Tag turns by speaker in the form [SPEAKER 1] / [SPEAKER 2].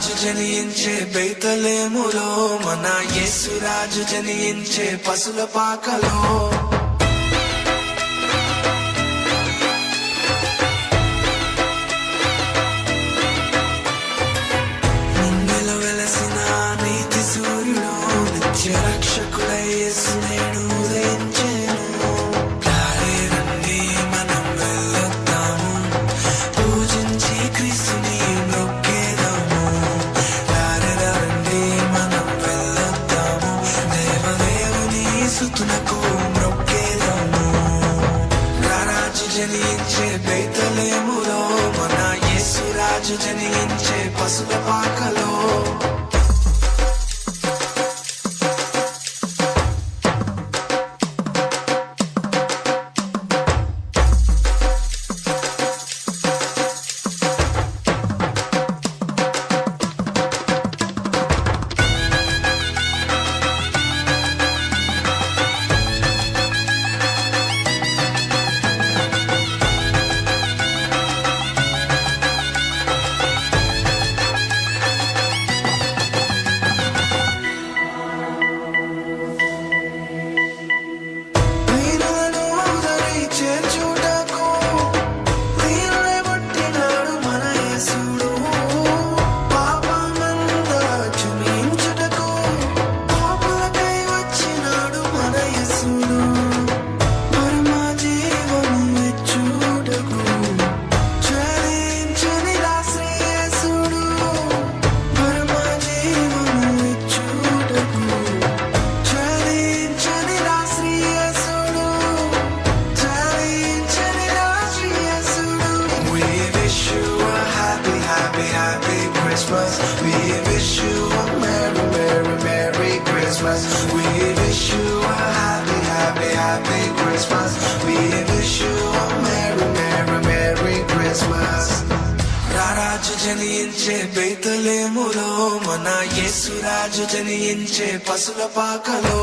[SPEAKER 1] రారాజు జనించే బెత్లెహేములో మన యేసురాజు జనించే పశుల పాకలో నిన్నెల వెలసిన నీతి సూర్యుడు నిత్య రక్షకుడై యేసు నేడు ఉదయించెను. రారే రండి మనం వెళ్ళొద్దాము, పూజించి క్రీస్తుని మొక్కేదాము. రారే రండి మనం వెళ్ళొద్దాము, దేవదేవుని స్తుతునకు మొక్కేదాము. రారాజు జనించే బెత్లెహేములో మన యేసురాజు జనించే పశుల పాకలో We wish you a merry, merry, merry Christmas. We wish you a happy, happy, happy Christmas. We wish you a merry, merry, merry Christmas. రారాజు జనించే బెత్లెహేములో మన యేసురాజు జనించే పశుల పాకలో